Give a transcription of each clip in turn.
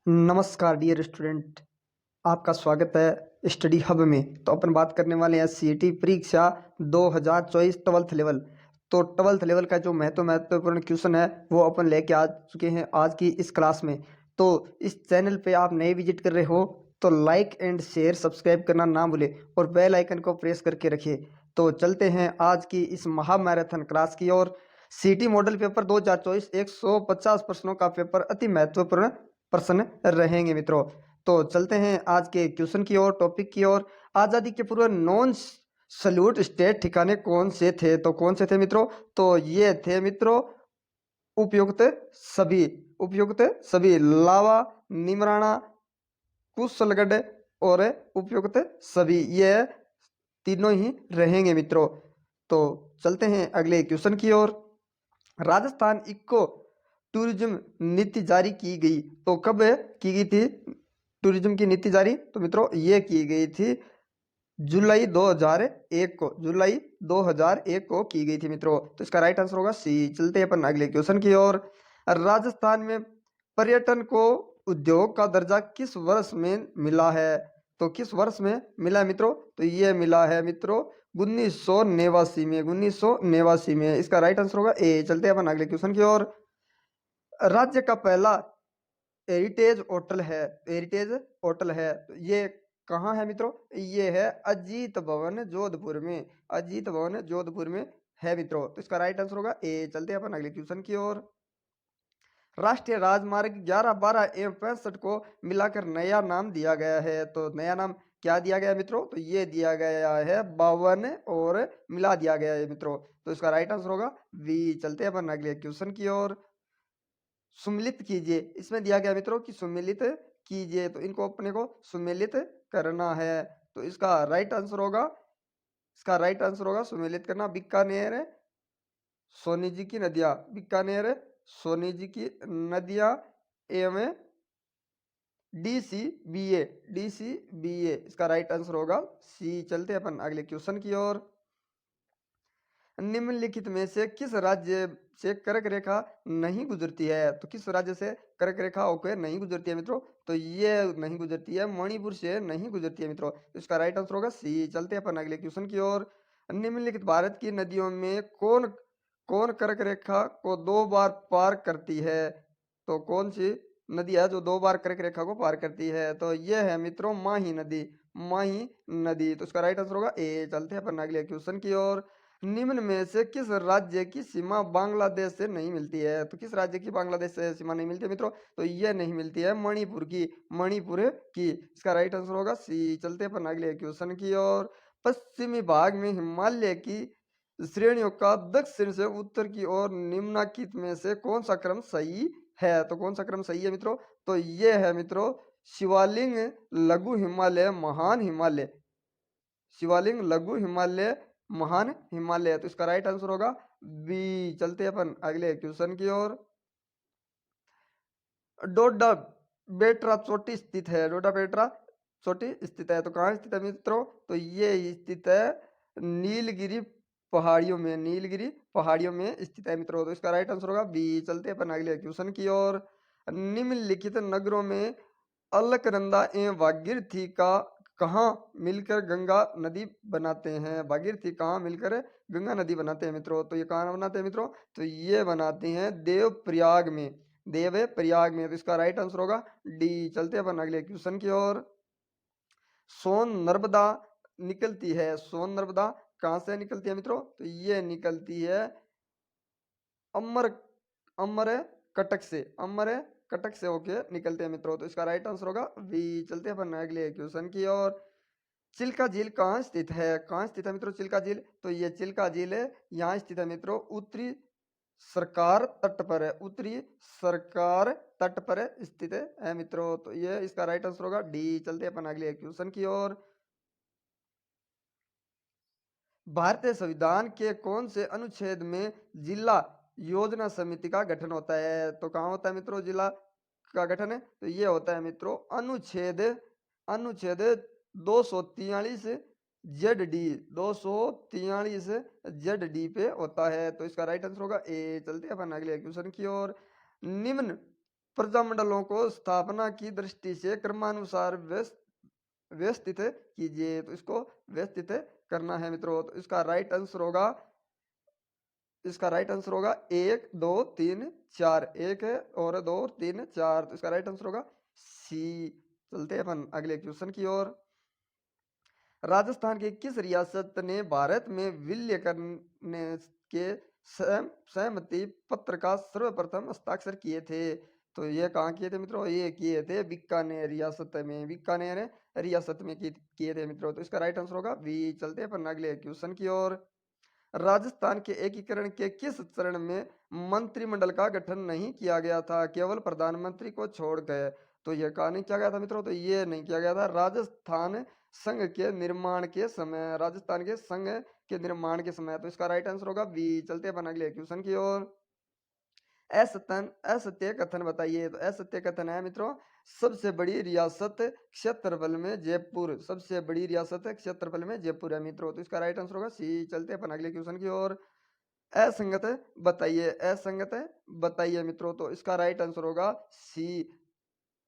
नमस्कार dear student. आपका स्वागत है स्टडी हब में। तो अपन बात करने वाले हैं सीईटी परीक्षा 2024 ट्वेल्थ लेवल। तो ट्वेल्थ लेवल का जो महत्वपूर्ण क्वेश्चन है वो अपन लेके आ चुके हैं आज की इस क्लास में। तो इस चैनल पे आप नए विजिट कर रहे हो तो लाइक एंड शेयर सब्सक्राइब करना ना भूले और बेल आइकन को प्रेस करके रखिए। तो चलते हैं आज की इस महामैराथन क्लास की ओर। सीटी मॉडल पेपर 2024 150 प्रश्नों का पेपर अति महत्वपूर्ण प्रश्न रहेंगे मित्रों। तो चलते हैं आज के क्वेश्चन की ओर, टॉपिक की ओर। आजादी के पूर्व नॉन सल्यूट स्टेट ठिकाने कौन से थे? तो कौन से थे मित्रों? तो ये थे मित्रों उपयुक्त सभी। उपयुक्त सभी लावा, निमराना, कुशलगढ़ और उपयुक्त सभी, ये तीनों ही रहेंगे मित्रों। तो चलते हैं अगले क्वेश्चन की ओर। राजस्थान इको टूरिज्म नीति जारी की गई तो कब की गई थी टूरिज्म की नीति जारी? तो मित्रों ये की गई थी जुलाई 2001 को। जुलाई 2001 को की गई थी मित्रों। तो इसका राइट आंसर होगा सी। चलते हैं अपन अगले क्वेश्चन की ओर। राजस्थान में पर्यटन को उद्योग का दर्जा किस वर्ष में मिला है? तो किस वर्ष में मिला है मित्रों? तो ये मिला है मित्रों 1989 में। 1989 में। इसका राइट आंसर होगा ए। चलते हैं अपन अगले क्वेश्चन की ओर। राज्य का पहला हेरिटेज होटल है, हेरिटेज होटल है, तो ये कहाँ है मित्रों? ये है अजीत भवन जोधपुर में। अजीत भवन जोधपुर में है मित्रों। तो इसका राइट आंसर होगा ए। चलते हैं अपन अगले क्वेश्चन की ओर। राष्ट्रीय राजमार्ग 11, 12 एवं 65 को मिलाकर नया नाम दिया गया है। तो नया नाम क्या दिया गया है मित्रों? तो ये दिया गया है 52 और मिला दिया गया है मित्रों। तो इसका राइट आंसर होगा बी। चलते हैं अपन अगले क्वेश्चन की ओर। सुमिलित कीजिए, इसमें दिया गया मित्रों कि सुमिलित कीजिए, तो इनको अपने को सुमिलित करना है। तो इसका राइट आंसर होगा, इसका राइट आंसर होगा सुमिलित करना। बीकानेर सोनी जी की नदियां, बीकानेर सोनी जी की नदियां एवं DCBA, DCBA, इसका राइट आंसर होगा सी। चलते हैं अपन अगले क्वेश्चन की ओर। निम्नलिखित में से किस राज्य से कर्क रेखा नहीं गुजरती है? तो किस राज्य से कर्क रेखा होकर नहीं गुजरती है मित्रों? तो ये नहीं गुजरती है, मणिपुर से नहीं गुजरती है मित्रों। तो इसका राइट आंसर होगा सी। चलते हैं अपन अगले क्वेश्चन की ओर। निम्नलिखित भारत की नदियों में कौन कौन कर्क रेखा को 2 बार पार करती है? तो कौन सी नदी है जो 2 बार कर्क रेखा को पार करती है? तो ये है मित्रों माही नदी, माही नदी। तो इसका राइट आंसर होगा ए। चलते हैं अपन अगले क्वेश्चन की ओर। निम्न में से किस राज्य की सीमा बांग्लादेश से नहीं मिलती है? तो किस राज्य की बांग्लादेश से सीमा नहीं मिलती है मित्रों? तो ये नहीं मिलती है मणिपुर की, मणिपुर की। इसका राइट आंसर होगा सी। चलते हैं अपन अगले क्वेश्चन की ओर। पश्चिमी भाग में हिमालय की श्रेणियों का दक्षिण से उत्तर की ओर निम्नलिखित में से कौन सा क्रम सही है? तो कौन सा क्रम सही है मित्रों? तो ये है मित्रों शिवालिंग, लघु हिमालय, महान हिमालय। शिवालिंग, लघु हिमालय, महान हिमालय। तो इसका राइट आंसर होगा बी। चलते हैं अपन अगले क्वेश्चन की ओर। डोडा बेटरा चोटी स्थित है, डोडा बेटरा चोटी स्थित है, तो कहाँ स्थित है मित्रों? तो ये स्थित है नीलगिरी पहाड़ियों में, नीलगिरी पहाड़ियों में स्थित है मित्रों। तो इसका राइट आंसर होगा बी। चलते हैं अपन अगले क्वेश्चन की ओर। निम्नलिखित नगरों में अलकनंदा एवं भागीरथी का कहाँ मिलकर गंगा नदी बनाते हैं? भागीरथी कहाँ मिलकर गंगा नदी बनाते हैं मित्रों? तो ये कहाँ बनाते हैं मित्रों? तो ये बनाते हैं देवप्रयाग में, देवप्रयाग में। तो इसका राइट आंसर होगा डी। चलते हैं अपन अगले क्वेश्चन की ओर। सोन नर्मदा निकलती है, सोन नर्मदा कहाँ से निकलती है मित्रों? तो ये निकलती है अमर अमर कटक से, अमर कटक से होके निकलते हैं मित्रों। तो इसका राइट आंसर होगा बी। चलते हैं अपन अगले क्वेश्चन की ओर। चिल्का झील कहाँ स्थित है? कहाँ स्थित है मित्रों चिल्का झील? तो ये चिल्का झील है यहाँ स्थित है मित्रों उत्तरी सरकार तट पर है, उत्तरी सरकार तट पर स्थित है मित्रों। तो ये इसका राइट आंसर होगा डी। चलते हैं अपन अगले क्वेश्चन की ओर। भारतीय संविधान के कौन से अनुच्छेद में जिला योजना समिति का गठन होता है? तो कहाँ होता है मित्रों जिला का गठन है? तो ये होता है मित्रों अनुच्छेद, अनुच्छेद 243 ZD, 243 ZD पे होता है। तो इसका राइट आंसर होगा ए। चलते हैं अपन अगले क्वेश्चन की ओर। निम्न प्रजामंडलों को स्थापना की दृष्टि से क्रमानुसार व्यवस्थित कीजिए। तो इसको व्यवस्थित करना है मित्रों। तो इसका राइट आंसर होगा, इसका राइट आंसर होगा 1 2 3 4। 1 है और 2 और 3 4। तो इसका राइट आंसर होगा सी। चलते हैं अपन अगले क्वेश्चन की ओर। राजस्थान की किस रियासत ने भारत में विलय करने के सहमति पत्र का सर्वप्रथम हस्ताक्षर किए थे? तो ये कहाँ किए थे मित्रों? ये किए थे बीकानेर रियासत में। बीकानेर रियासत में किए थे मित्रों। तो इसका राइट आंसर होगा बी। चलते हैं अपन अगले क्वेश्चन की ओर। राजस्थान के एकीकरण के किस चरण में मंत्रिमंडल का गठन नहीं किया गया था, केवल प्रधानमंत्री को छोड़कर? तो यह कहा नहीं किया गया था मित्रों। तो ये नहीं किया गया था राजस्थान संघ के निर्माण के समय, राजस्थान के संघ के निर्माण के समय। तो इसका राइट आंसर होगा बी। चलते अपन अगले क्वेश्चन की ओर। असत्य कथन बताइए। तो असत्य कथन है मित्रों, सबसे बड़ी रियासत क्षेत्रफल में जयपुर। सबसे बड़ी रियासत क्षेत्रफल में जयपुर है मित्रों। तो इसका राइट आंसर होगा सी। चलते अपन अगले क्वेश्चन की ओर। असंगत बताइए, असंगत बताइए मित्रों। तो इसका राइट आंसर होगा सी,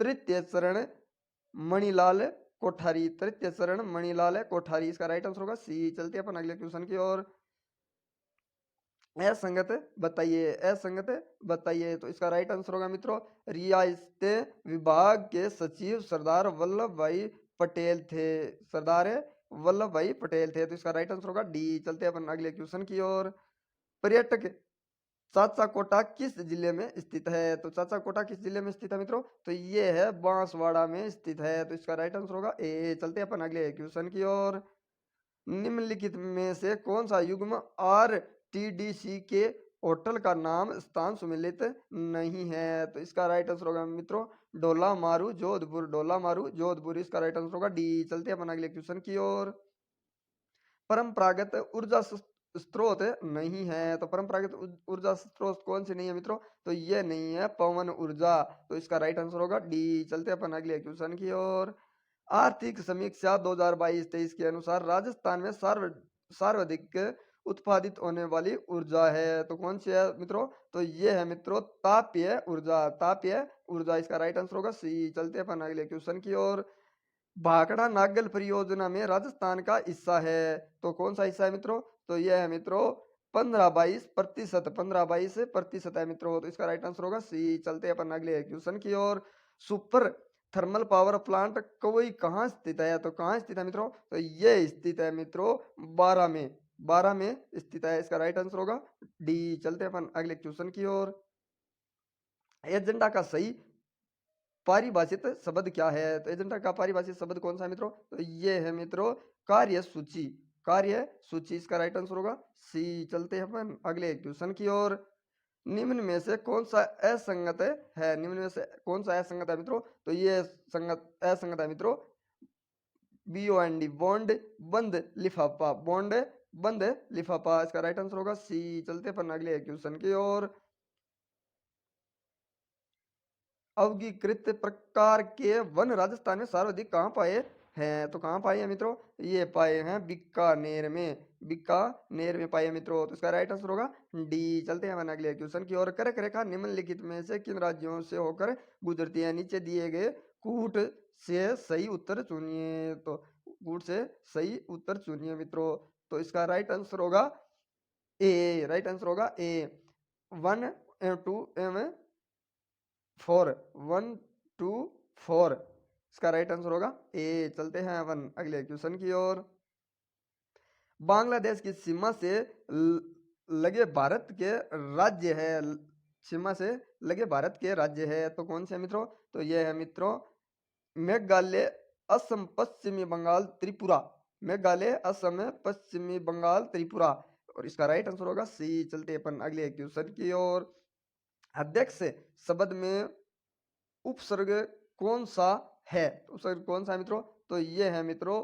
तृतीय चरण मणिलाल कोठारी। तृतीय चरण मणिलाल कोठारी, इसका राइट आंसर होगा सी। चलते अपन अगले क्वेश्चन की ओर। असंगत बताइए, असंगत बताइए। तो इसका राइट आंसर होगा मित्रों, रियासतें विभाग के सचिव सरदार वल्लभ भाई पटेल थे। सरदार वल्लभ भाई पटेल थे। तो इसका राइट आंसर होगा डी। चलते हैं अपन अगले क्वेश्चन की ओर। पर्यटक चाचा कोटा किस जिले में स्थित है? तो चाचा कोटा किस जिले में स्थित है मित्रों? तो ये है बांसवाड़ा में स्थित है। तो इसका राइट आंसर होगा ए। चलते हैं अपन अगले क्वेश्चन की ओर। निम्नलिखित में से कौन सा युग्म आरटीडीसी के होटल का नाम स्थान सुमेलित नहीं है? तो इसका राइट आंसर होगा मित्रों डोला मारू जोधपुर। डोला मारू जोधपुर, इसका राइट आंसर होगा डी। चलते हैं अपन अगले क्वेश्चन की ओर। परंपरागत ऊर्जा स्रोत नहीं है। तो परंपरागत ऊर्जा स्रोत कौन सी नहीं है मित्रों? तो ये नहीं है पवन ऊर्जा। तो इसका राइट आंसर होगा डी। चलते हैं अपन अगले क्वेश्चन की ओर। आर्थिक समीक्षा 2022-23 के अनुसार राजस्थान में सर्वाधिक उत्पादित होने वाली ऊर्जा है। तो कौन सी है मित्रों? तो ये है मित्रों तापीय ऊर्जा। तापीय ऊर्जा, इसका राइट आंसर होगा सी। चलते हैं अपन अगले क्वेश्चन की ओर। भाखड़ा नागल परियोजना में राजस्थान का हिस्सा है। तो कौन सा हिस्सा है मित्रों? तो यह है मित्रों 15-22%। 15-22% है मित्रों। तो इसका राइट आंसर होगा सी। चलते हैं अपन अगले क्वेश्चन की ओर। सुपर थर्मल पावर प्लांट कोई कहाँ स्थित है? तो कहाँ स्थित है मित्रों? तो ये स्थित है मित्रों 12 में। 12 में स्थित है। इसका राइट आंसर होगा डी। चलते हैं अपन अगले क्वेश्चन की ओर। एजेंडा का सही पारिभाषित शब्द क्या है? तो एजेंडा का पारिभाषित शब्द कौन सा है मित्रों? तो ये है मित्रों कार्य सूची। कार्य सूची, इसका राइट आंसर होगा सी। चलते हैं अपन अगले क्वेश्चन की ओर। निम्न में से कौन सा असंगत है? निम्न में से कौन सा असंगत है मित्रों? तो ये असंगत है मित्रों BOND, बॉन्ड बंद लिफाफा। बॉन्ड बंद लिफाफा, इसका राइट आंसर होगा सी। चलते अपन अगले क्वेश्चन की ओर। अवर्गीकृत प्रकार के वन राजस्थान में सर्वाधिक कहाँ पाए हैं? तो कहाँ पाए हैं मित्रों? ये पाए हैं बीकानेर में। बीकानेर में पाए हैं मित्रों। तो इसका राइट आंसर होगा डी। चलते हैं अपन अगले क्वेश्चन की ओर। कर्क रेखा निम्नलिखित में से किन राज्यों से होकर गुजरती है? नीचे दिए गए कूट से सही उत्तर चुनिए। तो कूट से सही उत्तर चुनिए मित्रों। तो इसका राइट आंसर होगा ए। राइट आंसर होगा ए 1 2 एवं 4। 1 2 4, इसका राइट आंसर होगा ए। चलते हैं अपन अगले क्वेश्चन की ओर। बांग्लादेश की सीमा से लगे भारत के राज्य है। सीमा से लगे भारत के राज्य है। तो कौन से है मित्रों? तो ये है मित्रों मेघालय, असम, पश्चिमी बंगाल, त्रिपुरा। मेघालय, असम, पश्चिमी बंगाल, त्रिपुरा, और इसका राइट आंसर होगा सी। चलते अपन अगले क्वेश्चन की ओर। अध्यक्ष शब्द में उपसर्ग कौन सा है? उपसर्ग कौन सा है मित्रों? तो ये है मित्रों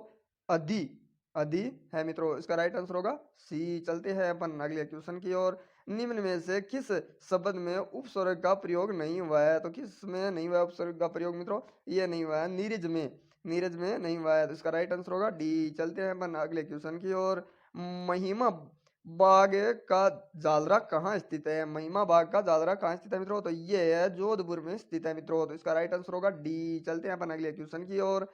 अधि। अधि है मित्रों। इसका राइट आंसर होगा सी। चलते हैं अपन अगले क्वेश्चन की ओर। निम्न में से किस शब्द में उपसर्ग का प्रयोग नहीं हुआ है? तो किस में नहीं हुआ है उपसर्ग का प्रयोग मित्रों? ये नहीं हुआ है नीरज में। नीरज में नहीं हुआ है। तो इसका राइट आंसर होगा डी। चलते हैं अपन अगले क्वेश्चन की ओर। महिमा बाग का जालरा कहाँ स्थित है? महिमा बाग का जालरा कहाँ स्थित है मित्रों? तो ये है जोधपुर में स्थित है मित्रों। तो इसका राइट आंसर होगा डी। चलते हैं अपन अगले क्वेश्चन की ओर।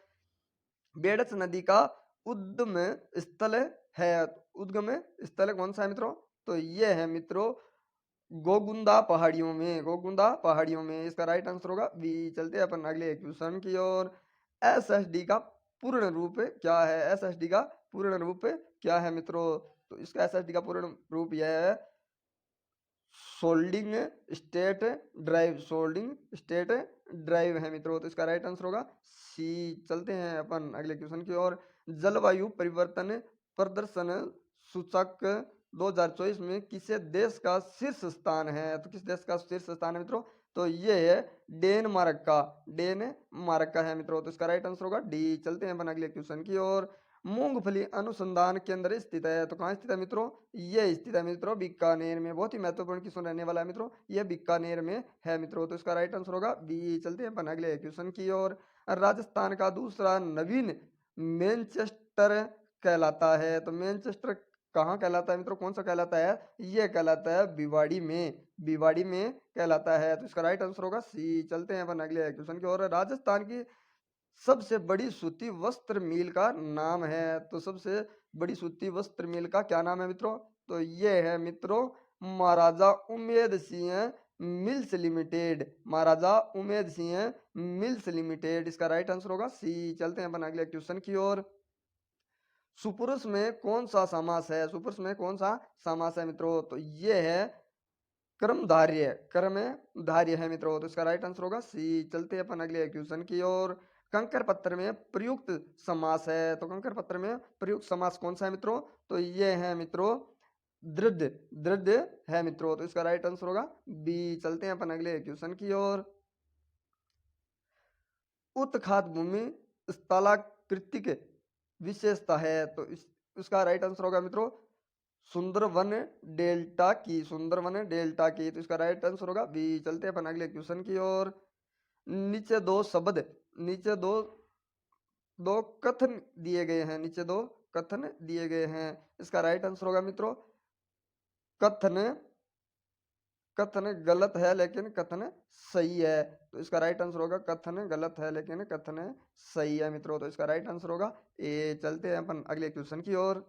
बेडस नदी का उद्गम स्थल है, उद्गम स्थल कौन सा है मित्रों? तो ये है मित्रों गोगुंदा पहाड़ियों में, गोगुंदा पहाड़ियों में। इसका राइट आंसर होगा बी। चलते हैं अपन अगले क्वेश्चन की ओर। एसएसडी का पूर्ण रूप क्या है? एसएसडी का पूर्ण रूप क्या है मित्रों? तो इसका एसएसडी का पूर्ण रूप यह है soldering state drive, soldering state drive है मित्रों। तो इसका राइट आंसर होगा सी। चलते हैं अपन अगले क्वेश्चन की ओर। जलवायु परिवर्तन प्रदर्शन सूचक 2024 में किसे देश का शीर्ष स्थान है? तो किस देश का शीर्ष स्थान है मित्रों? तो ये है डेनमार्क का, डेनमार्क का है मित्रों। तो इसका राइट आंसर होगा डी। चलते हैं अपन अगले क्वेश्चन की ओर। मूंगफली अनुसंधान केंद्र स्थित है, तो कहाँ स्थित है मित्रों? ये स्थित है मित्रों बीकानेर में। बहुत ही महत्वपूर्ण क्वेश्चन रहने वाला है मित्रों, ये बीकानेर में है मित्रों। तो इसका राइट आंसर होगा बी। चलते हैं अपन अगले क्वेश्चन की ओर। राजस्थान का दूसरा नवीन मैनचेस्टर कहलाता है, तो मैनचेस्टर कहाँ कहलाता है मित्रों? कौन सा कहलाता है? ये कहलाता है भिवाड़ी में, भिवाड़ी में कहलाता है। तो इसका राइट आंसर होगा सी। चलते हैं अपन अगले क्वेश्चन की ओर। राजस्थान की सबसे बड़ी सूती वस्त्र मिल का नाम है, तो सबसे बड़ी सूती वस्त्र मिल का क्या नाम है मित्रों? तो ये है मित्रों महाराजा उमेद सिंह मिल्स लिमिटेड, महाराजा उमेद सिंह मिल्स लिमिटेड। इसका राइट आंसर होगा सी। चलते हैं अपन अगले क्वेश्चन की ओर। सुपुरुष में कौन सा समास है? सुपुरुष में कौन सा समास है मित्रों? तो ये है कर्मधार्य, कर्मधार्य है मित्रों। तो इसका राइट आंसर होगा सी। चलते हैं अपन अगले क्वेश्चन की ओर। कंकर पत्र में प्रयुक्त समास है, तो कंकर पत्र में प्रयुक्त समास कौन सा है मित्रों? तो ये है मित्रों दृढ़, दृढ़ है मित्रों। तो इसका राइट आंसर होगा बी। चलते हैं अपन अगले क्वेश्चन की ओर। उत्खात भूमि स्थलाकृतिक विशेषता है, तो इसका राइट आंसर होगा मित्रों सुंदरवन डेल्टा की, सुंदरवन डेल्टा की। तो इसका राइट आंसर होगा बी। चलते हैं अपन अगले क्वेश्चन की ओर। नीचे दो शब्द, नीचे दो दो कथन दिए गए हैं, नीचे दो कथन दिए गए हैं। इसका राइट आंसर होगा मित्रों कथन, कथन गलत है लेकिन कथन सही है। तो इसका राइट आंसर होगा कथन गलत है लेकिन कथन सही है मित्रों। तो इसका राइट आंसर होगा ए। चलते हैं अपन अगले क्वेश्चन की ओर।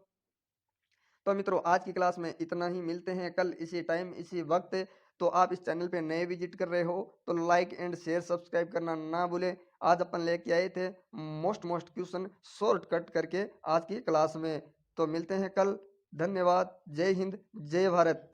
तो मित्रों आज की क्लास में इतना ही, मिलते हैं कल इसी टाइम इसी वक्त। तो आप इस चैनल पे नए विजिट कर रहे हो तो लाइक एंड शेयर सब्सक्राइब करना ना भूलें। आज अपन लेके आए थे मोस्ट क्वेश्चन शॉर्टकट करके आज की क्लास में। तो मिलते हैं कल। धन्यवाद। जय हिंद, जय भारत।